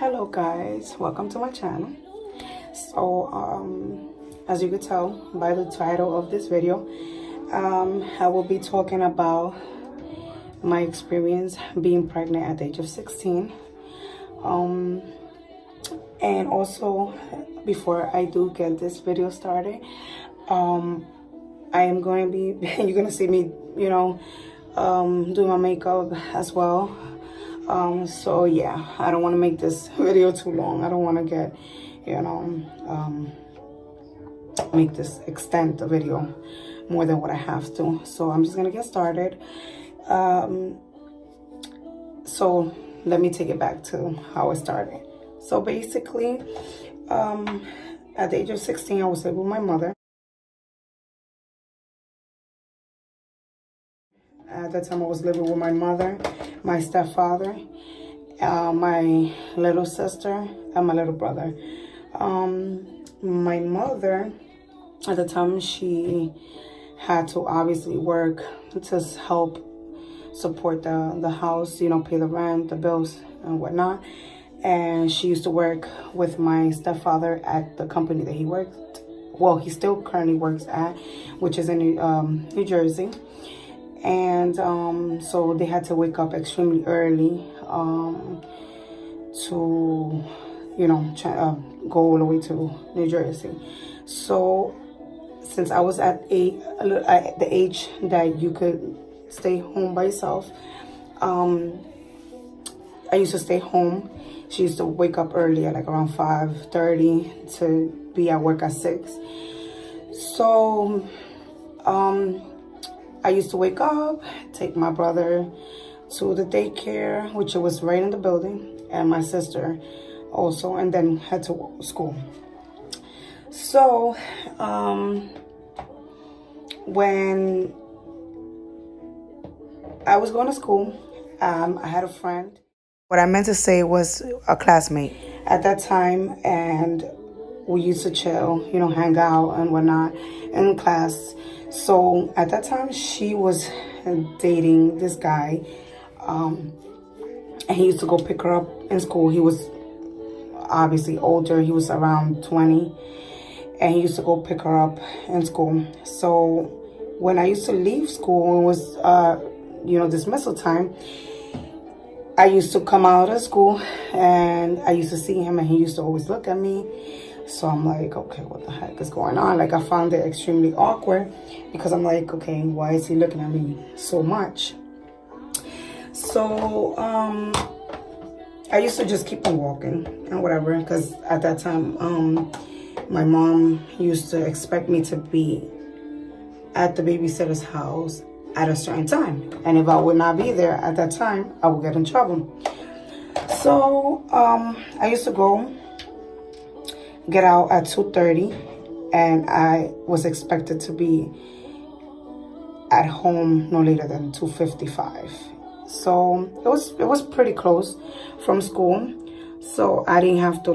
Hello guys, welcome to my channel. So as you could tell by the title of this video, I will be talking about my experience being pregnant at the age of 16. And also, before I do get this video started, I am going to be you're going to see me, do my makeup as well. So yeah, I don't want to make this video too long. I don't want to get, make this extend the video more than what I have to. So I'm just going to get started. So let me take it back to how it started. So basically, at the age of 16, I was living with my mother. At that time, I was living with my mother, my stepfather, my little sister, and my little brother. My mother, at the time, she had to obviously work to help support the house, pay the rent, the bills, and whatnot. And she used to work with my stepfather at the company that he worked. Well, he still currently works at, which is in New Jersey. And so they had to wake up extremely early to, go all the way to New Jersey. So since I was at the age that you could stay home by yourself, I used to stay home. She used to wake up early at like around 5:30 to be at work at 6. So I used to wake up, take my brother to the daycare, which was right in the building, and my sister also, and then head to school. So when I was going to school, I had a friend. What I meant to say was a classmate at that time, and we used to chill, hang out and whatnot in class. So at that time, she was dating this guy, and he used to go pick her up in school. He was obviously older. He was around 20, and he used to go pick her up in school. So when I used to leave school, it was, dismissal time, I used to come out of school, and I used to see him, and he used to always look at me. So I'm like, okay, what the heck is going on? Like, I found it extremely awkward because I'm like, okay, why is he looking at me so much? So I used to just keep on walking and whatever, because at that time, my mom used to expect me to be at the babysitter's house at a certain time. And if I would not be there at that time, I would get in trouble. So I used to get out at 2:30, and I was expected to be at home no later than 2:55. So it was pretty close from school, so I didn't have to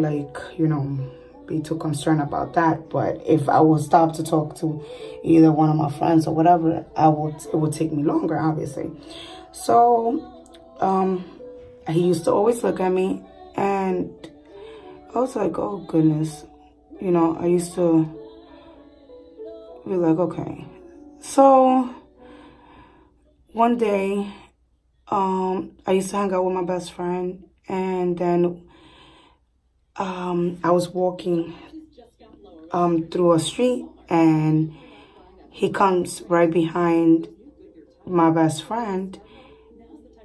be too concerned about that. But if I would stop to talk to either one of my friends or whatever, it would take me longer, obviously. So he used to always look at me, and I was like, oh goodness, I used to be like, okay. So one day, I used to hang out with my best friend, and then I was walking through a street, and he comes right behind my best friend,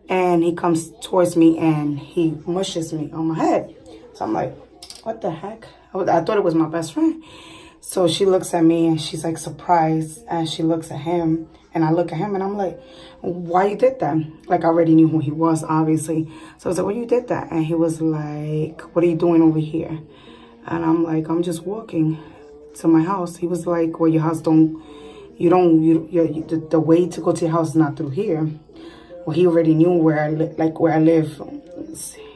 and he comes towards me, and he mushes me on my head. So I'm like, what the heck? I thought it was my best friend. So she looks at me, and she's like surprised, and she looks at him, and I look at him, and I'm like, why you did that? Like, I already knew who he was, obviously. So I was like, why you did that? And he was like, what are you doing over here? And I'm like, I'm just walking to my house. He was like, well, your house the way to go to your house is not through here. Well, he already knew where I live.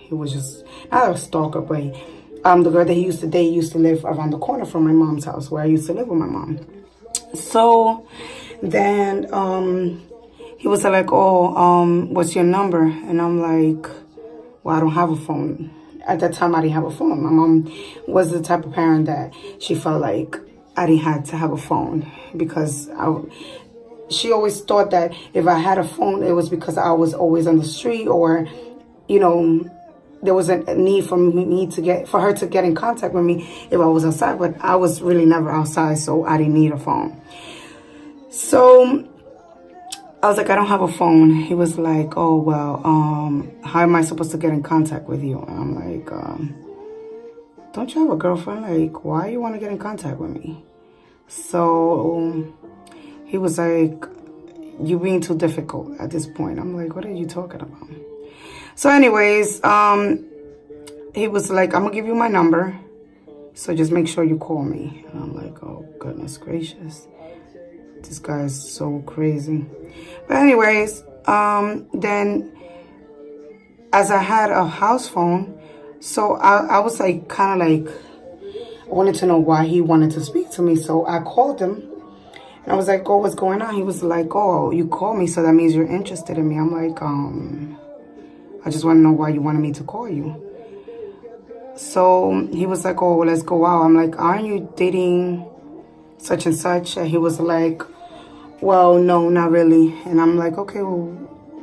He was just not a stalker, but the girl that he used to date used to live around the corner from my mom's house, where I used to live with my mom. So then he was like, oh, what's your number? And I'm like, well, I don't have a phone At that time, I didn't have a phone. My mom was the type of parent that she felt like I didn't have to have a phone because she always thought that if I had a phone, it was because I was always on the street, or, you know, there was a need for her to get in contact with me if I was outside. But I was really never outside, so I didn't need a phone. So I was like, I don't have a phone. He was like, oh, well, how am I supposed to get in contact with you? And I'm like, don't you have a girlfriend? Like, why you want to get in contact with me? So he was like, you're being too difficult at this point. I'm like, what are you talking about? So anyways, he was like, I'm going to give you my number, so just make sure you call me. And I'm like, oh, goodness gracious. This guy is so crazy. But anyways, then as I had a house phone, so I was like, kind of like, I wanted to know why he wanted to speak to me. So I called him. And I was like, oh, what's going on? He was like, oh, you called me, so that means you're interested in me. I'm like, I just want to know why you wanted me to call you. So he was like, oh, well, let's go out. I'm like, aren't you dating such and such? And he was like, well, no, not really. And I'm like, okay, well,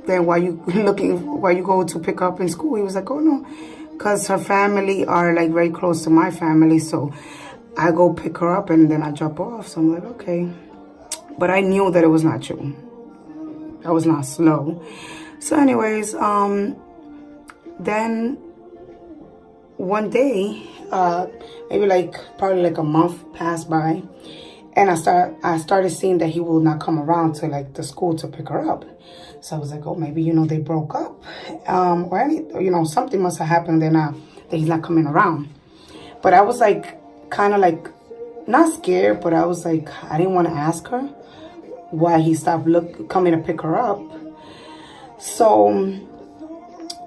then why you go to pick up in school? He was like, oh, no, because her family are like very close to my family. So I go pick her up and then I drop off. So I'm like, okay. But I knew that it was not true. I was not slow. So anyways, then one day, maybe probably like a month passed by, and I started seeing that he will not come around to like the school to pick her up. So I was like, oh, maybe, you know, they broke up, or something must have happened that he's not coming around. But I was like, kind of like, not scared, but I was like, I didn't want to ask her why he stopped coming to pick her up. So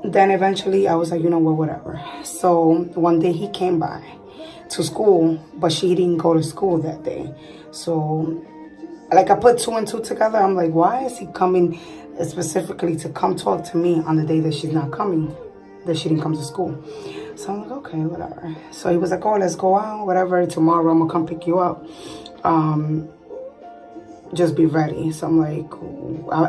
then eventually I was like, you know what, whatever. So one day he came by to school, but she didn't go to school that day. So like I put two and two together. I'm like, why is he coming specifically to come talk to me on the day that she's not coming, that she didn't come to school? So I'm like, okay, whatever. So he was like, oh, let's go out, whatever. Tomorrow I'm gonna come pick you up. Just be ready. So I'm like,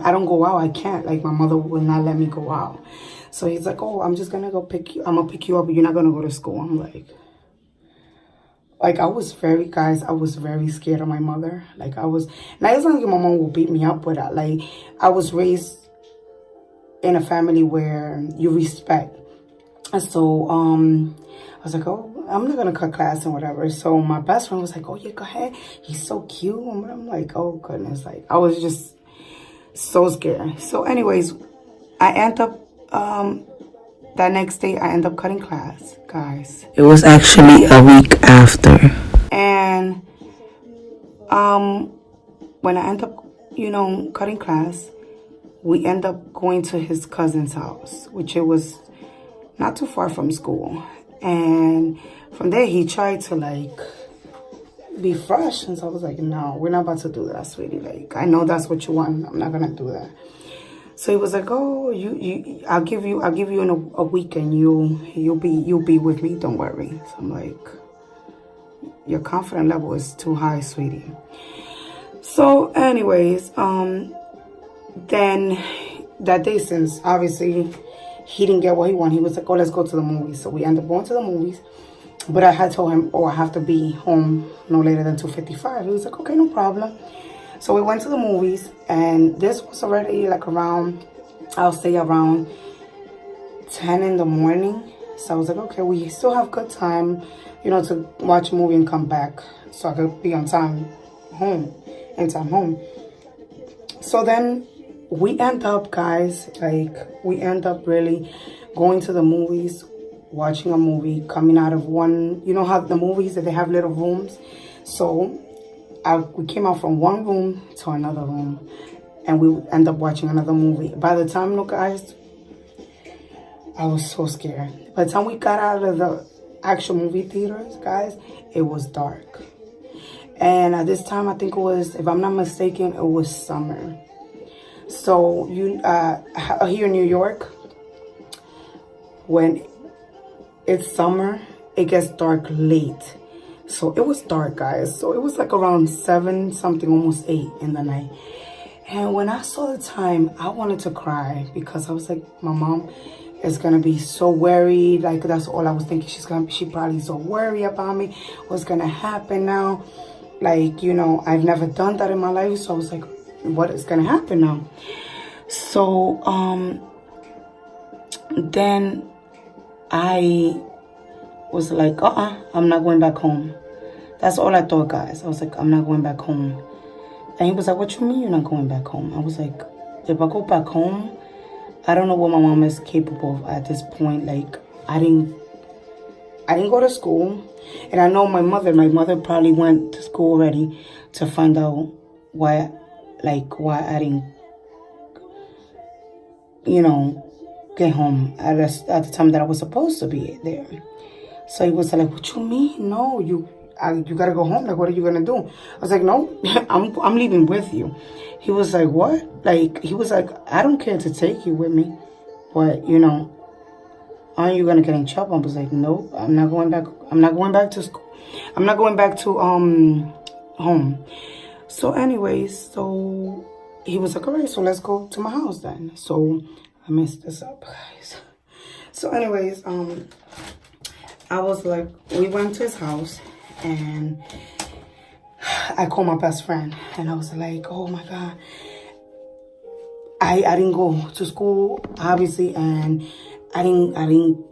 I don't go out. I can't. Like, my mother will not let me go out. So he's like, oh, I'm just gonna go pick you. I'm gonna pick you up, but you're not gonna go to school. I'm like I was very scared of my mother. Like, I was, now it's not like my mom will beat me up, but I was raised in a family where you respect. And so I was like, oh, I'm not gonna cut class and whatever. So my best friend was like, oh yeah, go ahead, he's so cute. And I'm like, oh goodness, like I was just so scared. So anyways, I end up that next day I end up cutting class, guys. It was actually a week after. And when I end up, cutting class, we end up going to his cousin's house, which it was not too far from school. And from there, he tried to be fresh. And so I was like, no, we're not about to do that, sweetie. Like, I know that's what you want. I'm not going to do that. So he was like, oh, I'll give you in a week and you'll be with me. Don't worry. So I'm like, your confidence level is too high, sweetie. So anyways, then that day, since obviously he didn't get what he wanted, he was like, oh, let's go to the movies. So we ended up going to the movies. But I had told him, oh, I have to be home no later than 2:55. He was like, okay, no problem. So we went to the movies, and this was already around 10 in the morning. So I was like, okay, we still have good time, to watch a movie and come back so I could be in time home. So then we end up, guys, really going to the movies, watching a movie, coming out of one, how the movies, that they have little rooms. So we came out from one room to another room, and we end up watching another movie. By the time, guys, I was so scared. By the time we got out of the actual movie theaters, guys, it was dark. And at this time, I think it was, if I'm not mistaken, it was summer. So here in New York, when it's summer, it gets dark late. So it was dark, guys. So it was like around 7 something, almost 8 in the night. And when I saw the time, I wanted to cry because I was like, my mom is gonna be so worried. Like, that's all I was thinking. She probably so worried about me. What's gonna happen now? Like, you know, I've never done that in my life. So I was like, what is gonna happen now? So then I was like, I'm not going back home. That's all I thought, guys. I was like, I'm not going back home. And he was like, what you mean you're not going back home? I was like, if I go back home, I don't know what my mom is capable of at this point. Like, I didn't go to school. And I know my mother probably went to school already to find out why I didn't, you know, get home at the time that I was supposed to be there. So he was like, what you mean? No, you gotta go home. Like, what are you gonna do? I was like, no, I'm leaving with you. He was like, what? Like, he was like, I don't care to take you with me, but you know, aren't you gonna get in trouble? I was like, no, I'm not going back. I'm not going back to school. I'm not going back to home. So anyways, so he was like, all right, so let's go to my house then. So I messed this up, guys. So anyways, I was like, we went to his house and I called my best friend and I was like, oh my God, I didn't go to school, obviously, and I didn't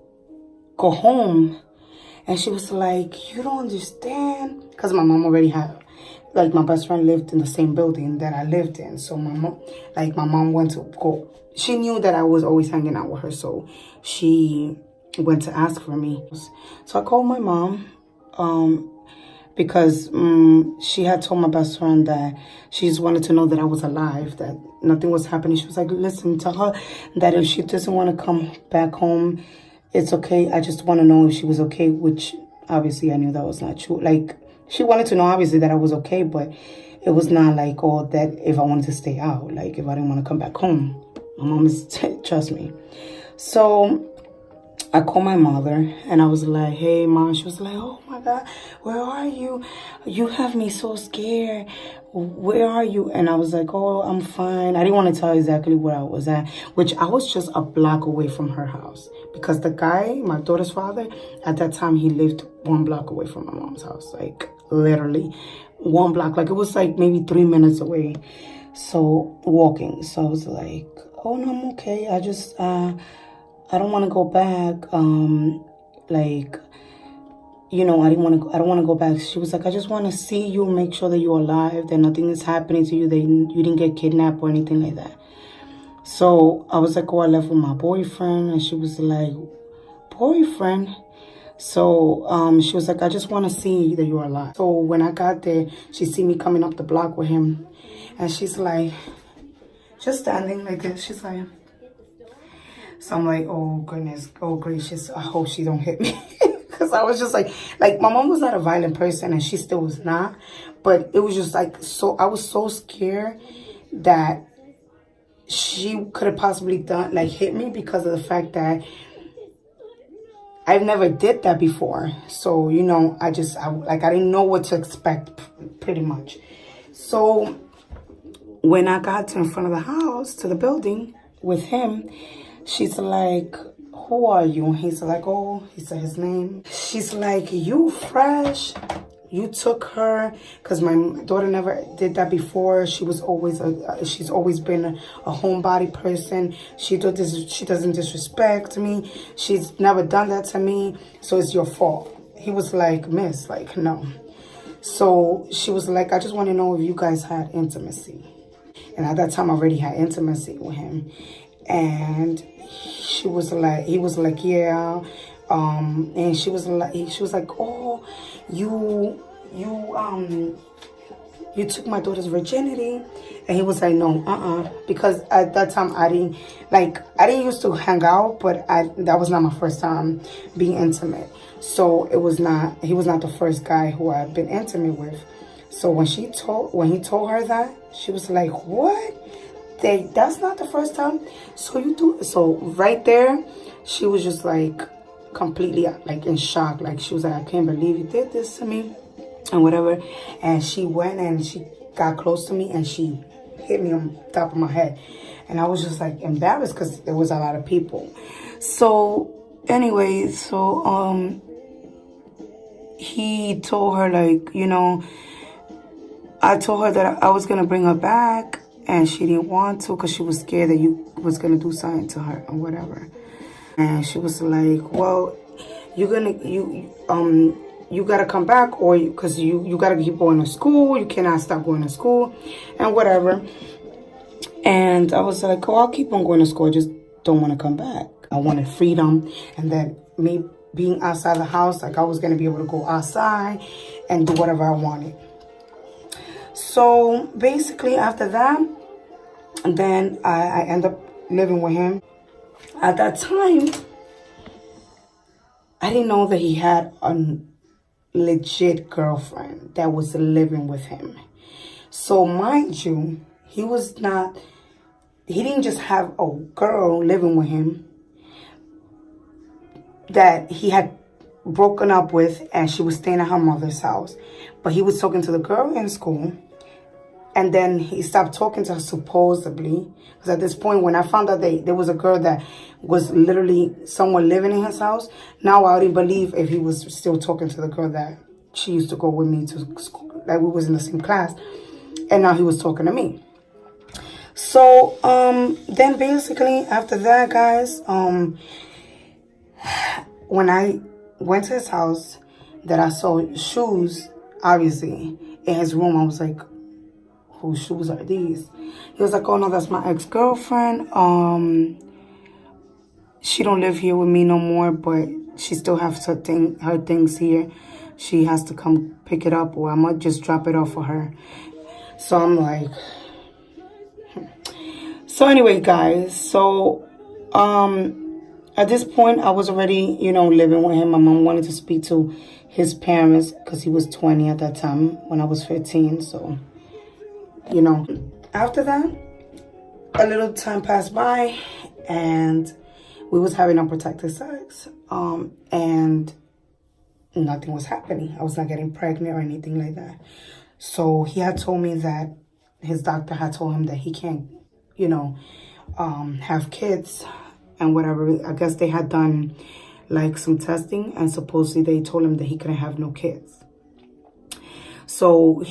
go home. And she was like, you don't understand. Because my mom already had, like, my best friend lived in the same building that I lived in. So my mom went to go. She knew that I was always hanging out with her. So she went to ask for me. So I called my mom because she had told my best friend that she just wanted to know that I was alive, that nothing was happening. She was like, listen, tell her that if she doesn't want to come back home, it's okay. I just want to know if she was okay, which obviously I knew that was not true. Like, she wanted to know, obviously, that I was okay, but it was not like, oh, that if I wanted to stay out, like if I didn't want to come back home. My mom is, trust me. So I called my mother and I was like, hey, Mom. She was like, oh my God, where are you? You have me so scared. Where are you? And I was like, oh, I'm fine. I didn't want to tell exactly where I was at, which I was just a block away from her house. Because the guy, my daughter's father, at that time, he lived 1 block away from my mom's house. Like, literally 1 block. Like, it was like maybe 3 minutes away. So, walking. So I was like, oh, no, I'm okay. I just, I don't want to go back. Like, you know, I don't want to go back. She was like, I just want to see you, make sure that you're alive, that nothing is happening to you, that you didn't get kidnapped or anything like that. So I was like, oh, I left with my boyfriend. And she was like, boyfriend? So she was like, I just want to see that you're alive. So when I got there, she see me coming up the block with him. And she's like, just standing like this. She's like, so I'm like, oh, goodness, oh, gracious, I hope she don't hit me. Because I was just like, my mom was not a violent person and she still was not. But it was just like, so I was so scared that she could have possibly done, like, hit me because of the fact that I've never did that before. So, you know, I didn't know what to expect pretty much. So when I got to in front of the house, to the building with him, she's like, who are you? And he's like, oh, he said his name. She's like, you fresh. You took her, because my daughter never did that before. She was always she's always been a homebody person. She doesn't disrespect me. She's never done that to me. So it's your fault. He was like, miss, like, no. So she was like, I just want to know if you guys had intimacy. And at that time, I already had intimacy with him. And he was like, yeah. And she was like, oh, you took my daughter's virginity. And he was like, no, because at that time I didn't used to hang out, but that was not my first time being intimate. So he was not the first guy who I've been intimate with. So when he told her that, she was like, what? That's not the first time. So right there, she was just like, completely like in shock. Like she was like, I can't believe you did this to me and whatever. And she went and she got close to me and she hit me on top of my head. And I was just like embarrassed because there was a lot of people. So anyway, so he told her, like, you know, I told her that I was going to bring her back and she didn't want to because she was scared that you was going to do something to her or whatever. And she was like, well, you got to come back or because you got to keep going to school. You cannot stop going to school and whatever. And I was like, oh, I'll keep on going to school. I just don't want to come back. I wanted freedom. And then me being outside the house, like I was going to be able to go outside and do whatever I wanted. So basically after that, then I ended up living with him. At that time, I didn't know that he had a legit girlfriend that was living with him. So mind you, he didn't just have a girl living with him that he had broken up with and she was staying at her mother's house. But he was talking to the girl in school. And then he stopped talking to her supposedly. Because at this point, when I found out there was a girl that was literally someone living in his house, now I wouldn't believe if he was still talking to the girl that she used to go with me to school, like we was in the same class. And now he was talking to me. So then basically after that, guys, when I went to his house, that I saw shoes, obviously, in his room, I was like, whose shoes are these? He was like, oh no, that's my ex-girlfriend. She don't live here with me no more, but she still has her things here. She has to come pick it up or I'm gonna just drop it off for her. So I'm like, so anyway, guys, so at this point I was already, you know, living with him. My mom wanted to speak to his parents because he was 20 at that time when I was 15. So, you know, after that, a little time passed by and we was having unprotected sex, and nothing was happening. I was not getting pregnant or anything like that. So he had told me that his doctor had told him that he can't, you know, have kids and whatever. I guess they had done like some testing and supposedly they told him that he couldn't have no kids. So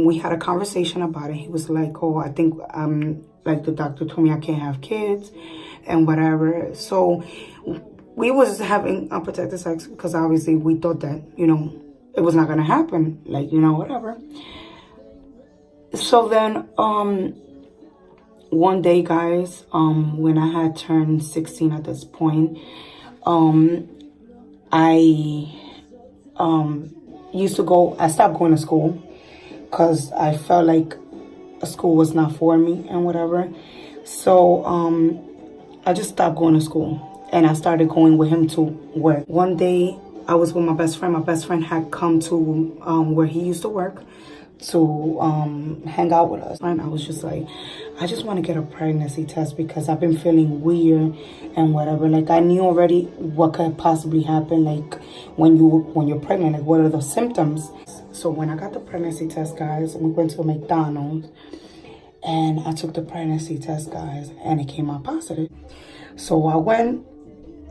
we had a conversation about it. He was like, oh, I think like the doctor told me I can't have kids and whatever. So we was having unprotected sex because obviously we thought that, you know, it was not going to happen. Like, you know, whatever. So then one day, guys, when I had turned 16 at this point, I stopped going to school because I felt like school was not for me and whatever. So I just stopped going to school and I started going with him to work. One day I was with my best friend. My best friend had come to where he used to work to hang out with us. And I was just like, I just want to get a pregnancy test because I've been feeling weird and whatever. Like I knew already what could possibly happen, like when you're pregnant, like what are the symptoms. So when I got the pregnancy test, guys, we went to a McDonald's and I took the pregnancy test, guys, and it came out positive. So I went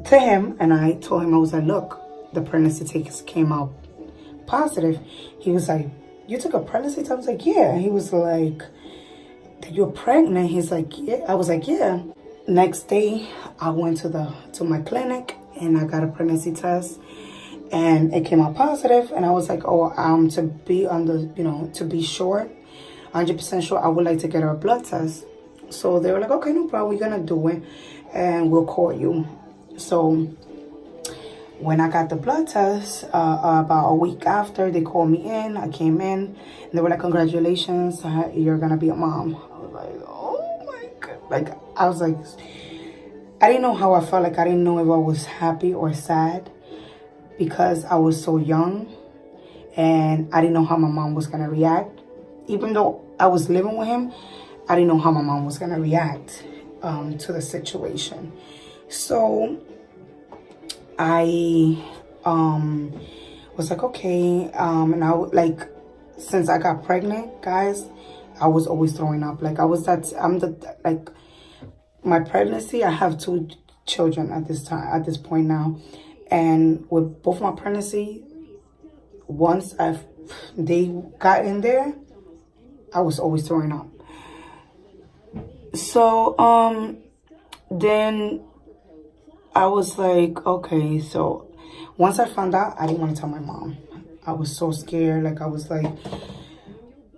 to him and I told him, I was like, look, the pregnancy test came out positive. He was like, you took a pregnancy test? I was like, yeah. He was like, you're pregnant? He's like, yeah. I was like, yeah. Next day, I went to my clinic and I got a pregnancy test and it came out positive. And I was like, oh, to be on the, you know, to be sure, 100% sure, I would like to get her a blood test. So they were like, okay, no problem, we're gonna do it and we'll call you. So when I got the blood test, about a week after, they called me in. I came in, and they were like, congratulations, you're going to be a mom. I was like, oh my God. Like, I was like, I didn't know how I felt. Like, I didn't know if I was happy or sad because I was so young, and I didn't know how my mom was going to react. Even though I was living with him, I didn't know how my mom was going to react to the situation. So I was like, okay, and like, since I got pregnant, guys, I was always throwing up. Like, my pregnancy, I have 2 children at this point now, and with both my pregnancy, once they got in there, I was always throwing up. So then I was like, okay. So once I found out, I didn't want to tell my mom. I was so scared. Like, I was like,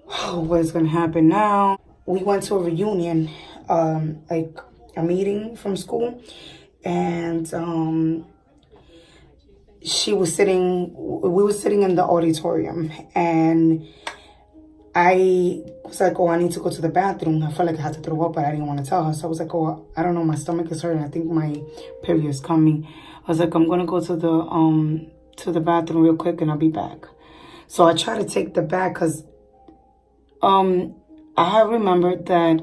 oh, what is gonna happen now? We went to a reunion, like a meeting from school, and we were sitting in the auditorium, and I was like, oh, I need to go to the bathroom. I felt like I had to throw up, but I didn't want to tell her. So I was like, oh, I don't know, my stomach is hurting. I think my period is coming. I was like, I'm gonna go to the bathroom real quick, and I'll be back. So I tried to take the bag, because I have remembered that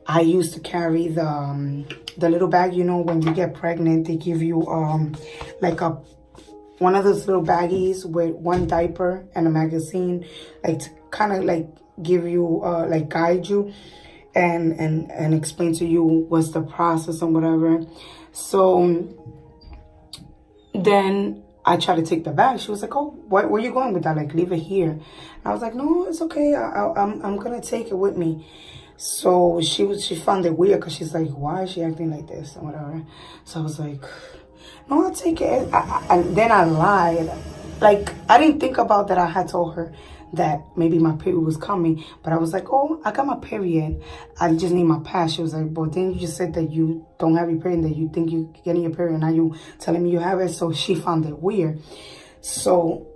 I used to carry the little bag. You know, when you get pregnant, they give you like one of those little baggies with one diaper and a magazine, like to kind of like give you like guide you and explain to you what's the process and whatever. So then I tried to take the bag. She was like, oh, where are you going with that? Like, leave it here. And I was like, no, it's okay. I'm gonna take it with me. So she found it weird, because she's like, why is she acting like this and whatever. So I was like, no, I'll take it. And then I lied. Like, I didn't think about that. I had told her that maybe my period was coming, but I was like, oh, I got my period. I just need my pass. She was like, but then you just said that you don't have your period, that you think you're getting your period, and now you telling me you have it. So she found it weird. So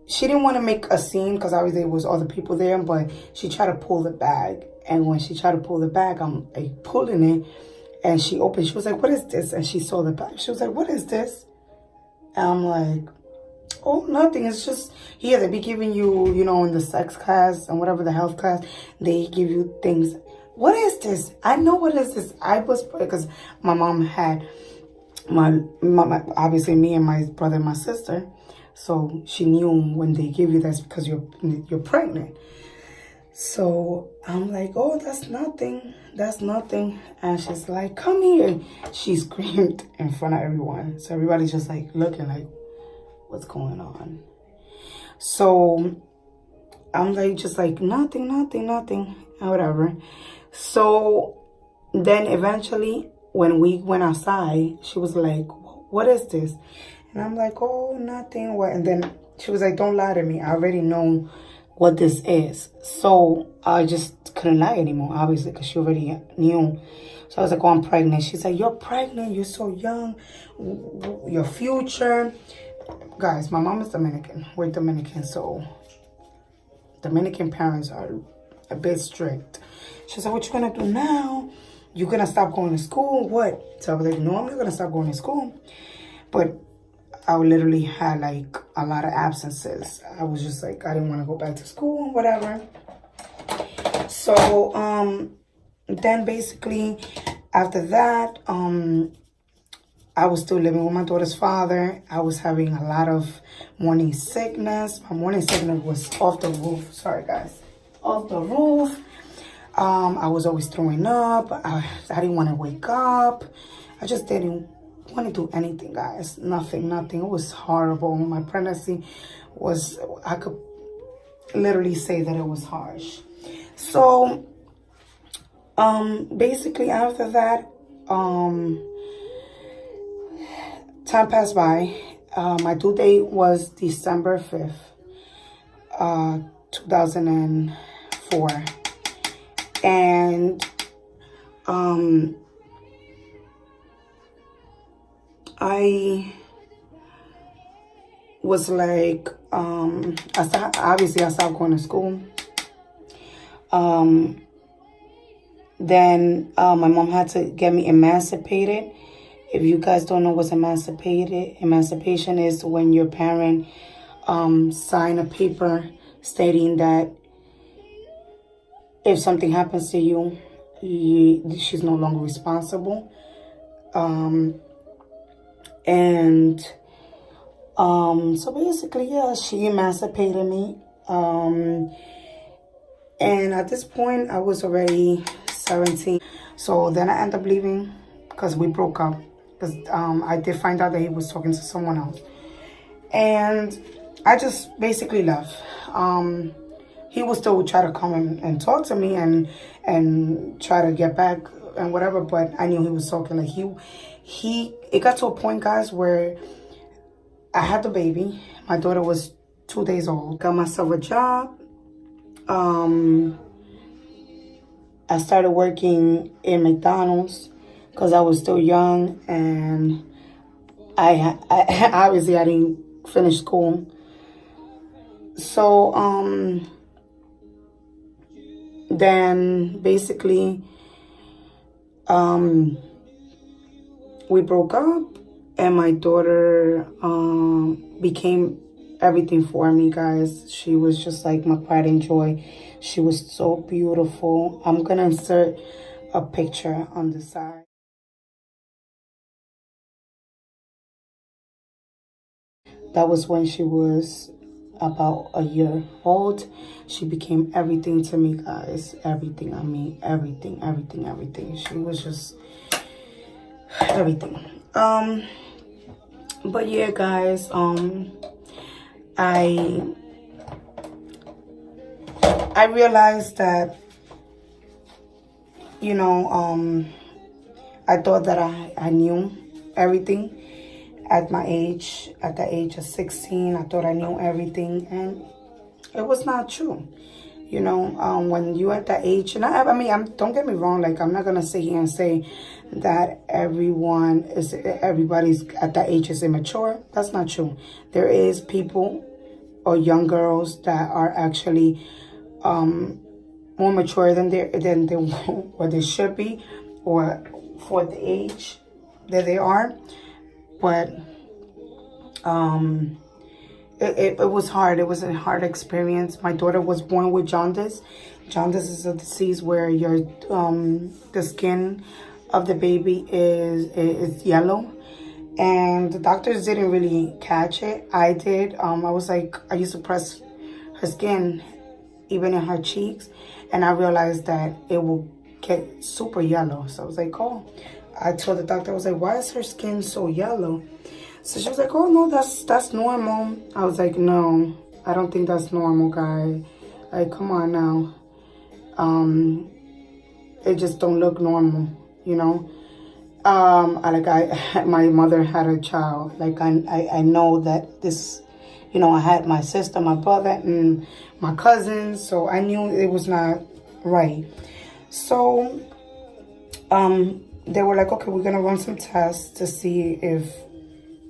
she didn't want to make a scene, because obviously there was other people there, but she tried to pull the bag. And when she tried to pull the bag, I'm like pulling it, and she opened. She was like, what is this? And she saw the bag. She was like, what is this? And I'm like, oh, nothing. It's just here. They be giving you, you know, in the sex class and whatever, the health class, they give you things. What is this? I know what is this. I was, because my mom had my obviously me and my brother and my sister. So she knew when they give you that's because you're pregnant. So I'm like, oh, that's nothing. That's nothing. And she's like, come here. She screamed in front of everyone. So everybody's just like looking like, what's going on? So I'm like, just like, nothing, and whatever. So then eventually, when we went outside, she was like, what is this? And I'm like, oh, nothing. What? And then she was like, don't lie to me. I already know what this is. So I just couldn't lie anymore, obviously, because she already knew. So I was like, oh, I'm pregnant. She's like, you're pregnant. You're so young. Your future. Guys, my mom is Dominican. We're Dominican, so Dominican parents are a bit strict. She's like, what you gonna do now? You gonna stop going to school? What? So I was like, no, I'm not gonna stop going to school. But I literally had like a lot of absences. I was just like, I didn't want to go back to school and whatever. So then basically after that, I was still living with my daughter's father. I was having a lot of morning sickness. My morning sickness was off the roof. Sorry, guys. Off the roof. I was always throwing up. I didn't want to wake up. I just didn't want to do anything, guys. Nothing. It was horrible. My pregnancy was, I could literally say that it was harsh. So, basically after that, time passed by. My due date was December 5th, 2004. And I was like, I stopped going to school. Then my mom had to get me emancipated. If you guys don't know what's emancipation is when your parent sign a paper stating that if something happens to you, she's no longer responsible. And so basically, yeah, she emancipated me. And at this point, I was already 17. So then I ended up leaving because we broke up. Because I did find out that he was talking to someone else. And I just basically left. He would still try to come and talk to me and try to get back and whatever, but I knew he was talking. Like it got to a point, guys, where I had the baby. My daughter was 2 days old. Got myself a job. I started working in McDonald's because I was still young, and I obviously I didn't finish school. So then basically we broke up, and my daughter became everything for me, guys. She was just like my pride and joy. She was so beautiful. I'm gonna insert a picture on the side. That was when she was about a year old. She became everything to me, guys. Everything. I mean, everything. She was just everything. But yeah, guys, I realized that, you know, I thought that I knew everything at my age. At the age of 16, I thought I knew everything, and it was not true. You know, when you at that age, and I mean, don't get me wrong. Like, I'm not gonna sit here and say that everybody's at that age is immature. That's not true. There is people or young girls that are actually more mature than they what they should be, or for the age that they are. But it was hard. It was a hard experience. My daughter was born with jaundice. Jaundice is a disease where your the skin of the baby is yellow, and the doctors didn't really catch it. I did. I used to press her skin, even in her cheeks, and I realized that it will get super yellow. So I was like, oh, I told the doctor, I was like, why is her skin so yellow? So she was like, oh, no, that's normal. I was like, no, I don't think that's normal, guy. Like, come on now. It just don't look normal, you know? My mother had a child. Like, I know that this, you know, I had my sister, my brother, and my cousins, so I knew it was not right. So, they were like, okay, we're gonna run some tests to see if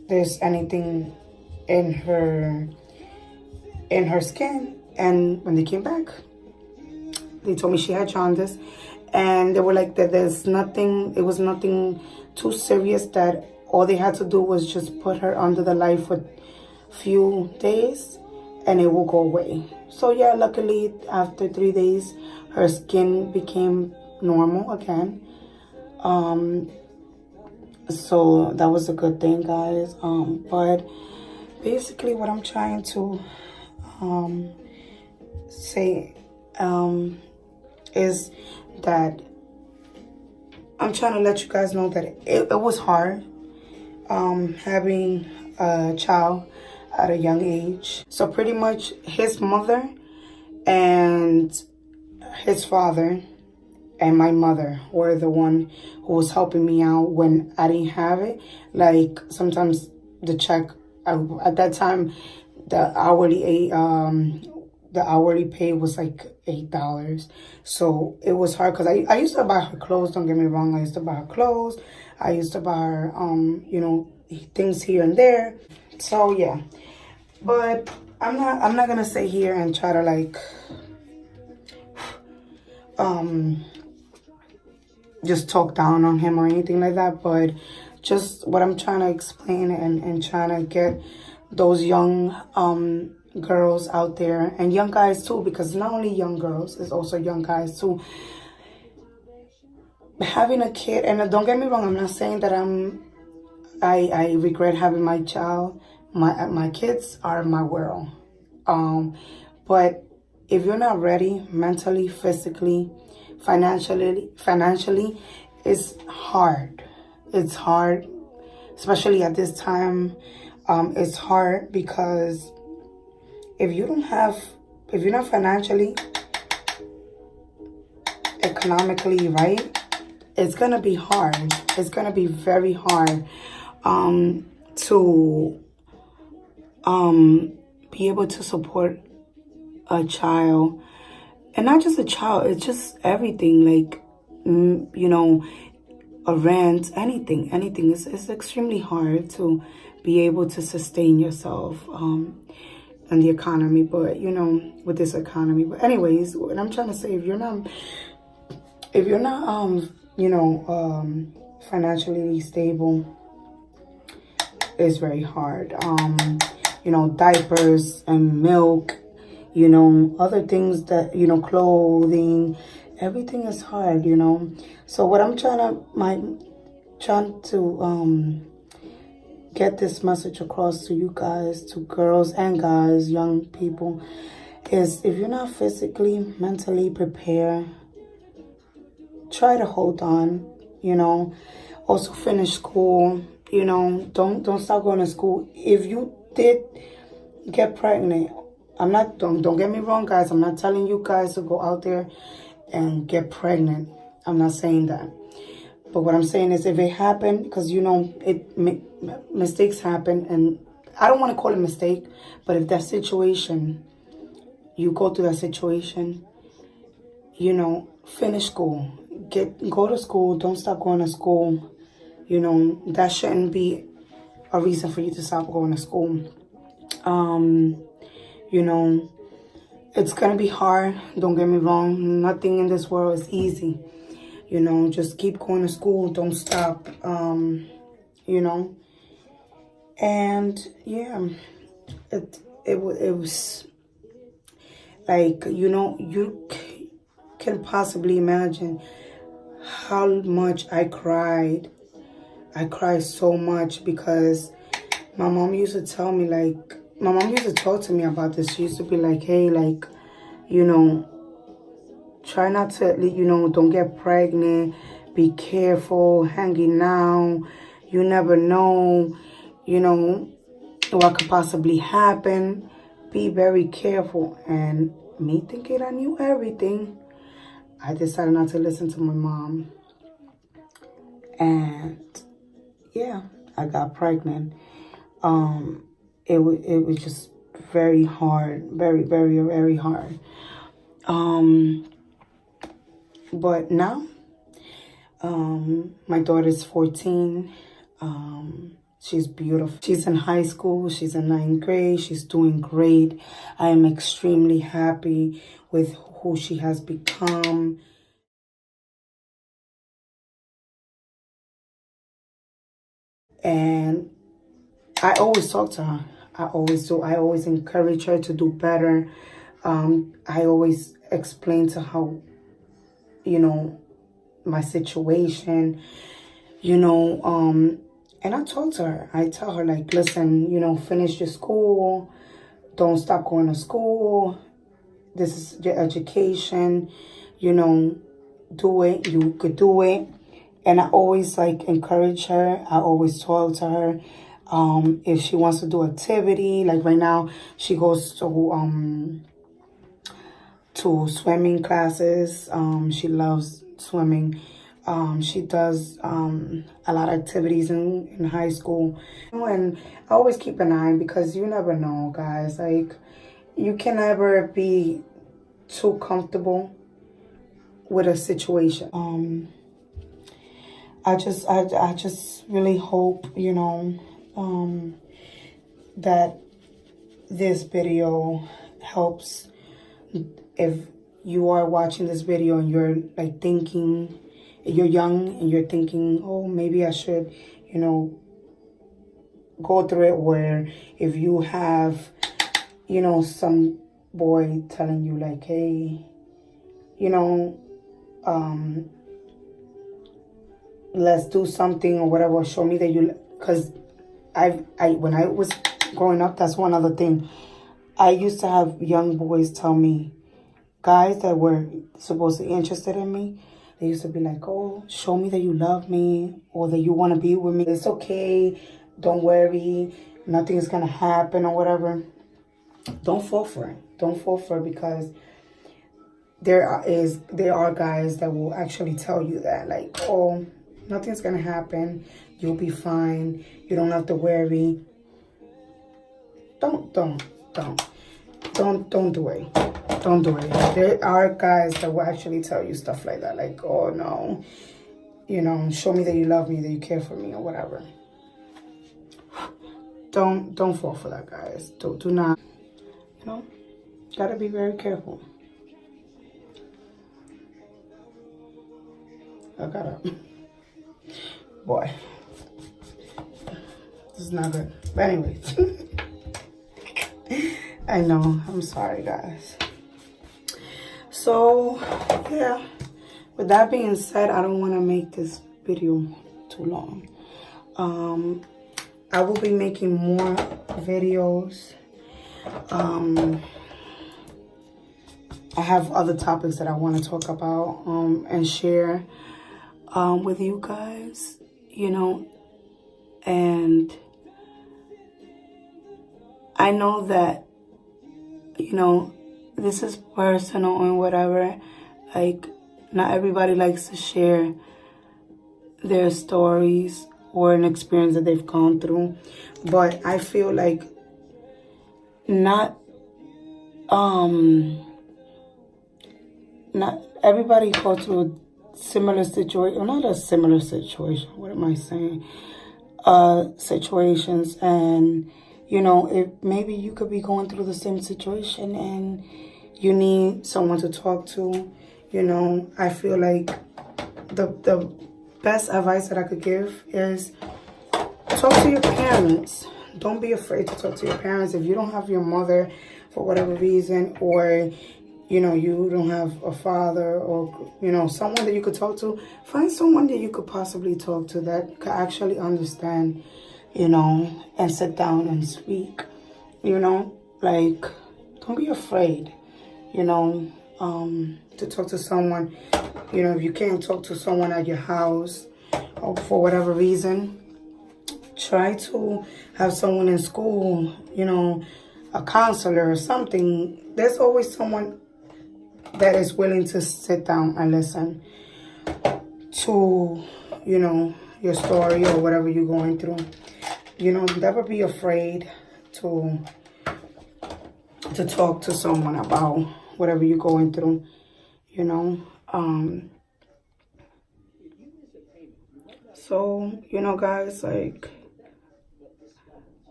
there's anything in her skin. And when they came back, they told me she had jaundice, and they were like that there's nothing, it was nothing too serious, that all they had to do was just put her under the light for a few days and it will go away. So yeah, luckily after 3 days her skin became normal again. So that was a good thing, guys. But basically what I'm trying to say is that I'm trying to let you guys know that it was hard having a child at a young age. So pretty much his mother and his father and my mother were the one who was helping me out when I didn't have it. Like, sometimes the check, at that time, the hourly pay was like $8. So it was hard because I used to buy her clothes. Don't get me wrong. I used to buy her clothes. I used to buy her, you know, things here and there. So yeah, but I'm not gonna sit here and try to like, just talk down on him or anything like that. But just what I'm trying to explain and trying to get those young girls out there, and young guys too, because not only young girls, it's also young guys too, having a kid. And don't get me wrong, I'm not saying that I'm I regret having my child. My kids are my world. But if you're not ready mentally, physically, financially, it's hard. It's hard, especially at this time. It's hard because if you're not financially, economically right, it's gonna be hard. It's gonna be very hard to be able to support a child, and not just a child. It's just everything. Like a rent, anything. It's extremely hard to be able to sustain yourself and the economy. But with this economy. But anyways, what I'm trying to say, if you're not financially stable, it's very hard. Diapers and milk, other things that, clothing, everything is hard, So what I'm trying to get this message across to you guys, to girls and guys, young people, is if you're not physically, mentally prepared, try to hold on, also finish school, don't stop going to school. If you did get pregnant, don't get me wrong, guys, I'm not telling you guys to go out there and get pregnant. I'm not saying that. But what I'm saying is if it happened, because mistakes happen, and I don't want to call it mistake, but if that situation, you go through that situation, finish school, go to school, don't stop going to school. That shouldn't be a reason for you to stop going to school. It's gonna be hard, don't get me wrong. Nothing in this world is easy. Just keep going to school, don't stop. And yeah, it was like, you can possibly imagine how much I cried. I cried so much because my mom used to tell me, my mom used to talk to me about this. She used to be like, hey, try not to, don't get pregnant. Be careful, hanging out. You never know, what could possibly happen. Be very careful. And me thinking I knew everything, I decided not to listen to my mom. And yeah, I got pregnant. It was just very hard, very, very, very hard. But now, my daughter's 14. She's beautiful. She's in high school. She's in 9th grade. She's doing great. I am extremely happy with who she has become. And I always talk to her. I always do. I always encourage her to do better. I always explain to her, my situation, and I talk to her. I tell her, listen, finish your school. Don't stop going to school. This is your education. Do it. You could do it. And I always encourage her. I always talk to her. If she wants to do activity, like right now, she goes to swimming classes. She loves swimming. She does a lot of activities in high school. And I always keep an eye, because you never know, guys. You can never be too comfortable with a situation. I just really hope, that this video helps. If you are watching this video and you're thinking, you're young and you're thinking, oh, maybe I should, go through it, where if you have, some boy telling you hey, let's do something or whatever, show me that you because when I was growing up, that's one other thing. I used to have young boys tell me, guys that were supposed to be interested in me, they used to be like, oh, show me that you love me or that you want to be with me. It's okay. Don't worry. Nothing is going to happen or whatever. Don't fall for it. Don't fall for it, because there are guys that will actually tell you that, like, oh, nothing's going to happen. You'll be fine. You don't have to worry. Don't do it. Don't do it. There are guys that will actually tell you stuff like that, like, oh no, show me that you love me, that you care for me, or whatever. Don't fall for that, guys. Do not, gotta be very careful. Boy, this is not good. But anyways, I know, I'm sorry, guys. So, yeah, with that being said, I don't want to make this video too long. I will be making more videos. I have other topics that I want to talk about and share with you guys, and I know that, this is personal and whatever. Like, not everybody likes to share their stories or an experience that they've gone through. But I feel like not everybody goes through a similar situation. Not a similar situation. What am I saying? Situations, and if maybe you could be going through the same situation and you need someone to talk to, I feel like the best advice that I could give is talk to your parents. Don't be afraid to talk to your parents. If you don't have your mother for whatever reason, or you don't have a father, or someone that you could talk to, find someone that you could possibly talk to that could actually understand, and sit down and speak, like, don't be afraid, to talk to someone. If you can't talk to someone at your house or for whatever reason, try to have someone in school, a counselor or something. There's always someone that is willing to sit down and listen to, your story or whatever you're going through. Never be afraid to talk to someone about whatever you're going through, So, guys, like,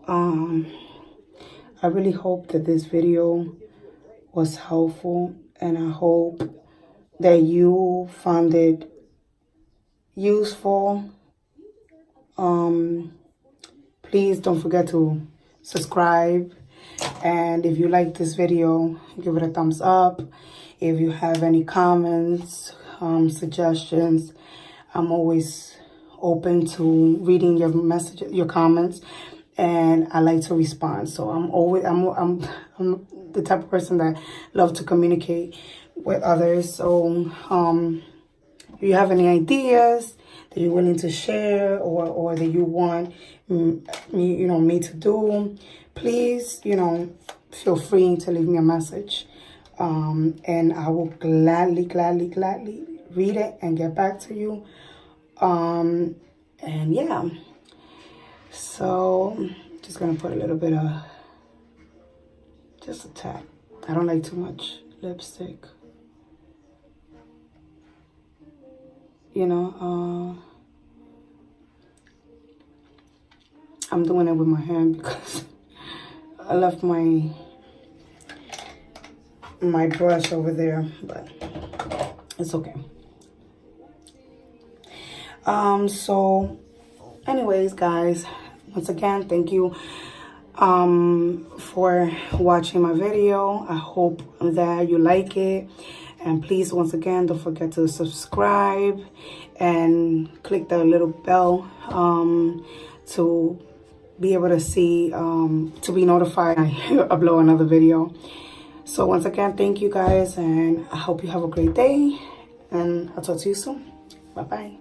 I really hope that this video was helpful, and I hope that you found it useful. Please don't forget to subscribe, and if you like this video, give it a thumbs up. If you have any comments, suggestions, I'm always open to reading your messages, your comments, and I like to respond. So I'm the type of person that love to communicate with others. So if you have any ideas that you're willing to share, or that you want me to do, please, feel free to leave me a message. And I will gladly read it and get back to you. And yeah, so just gonna put a little bit of, just a tad. I don't like too much lipstick. I'm doing it with my hand because I left my brush over there, but it's okay. So anyways, guys, once again, thank you for watching my video. I hope that you like it, and please, once again, don't forget to subscribe and click the little bell to be able to see, to be notified when I upload another video. So once again, thank you guys, and I hope you have a great day, and I'll talk to you soon. Bye-bye.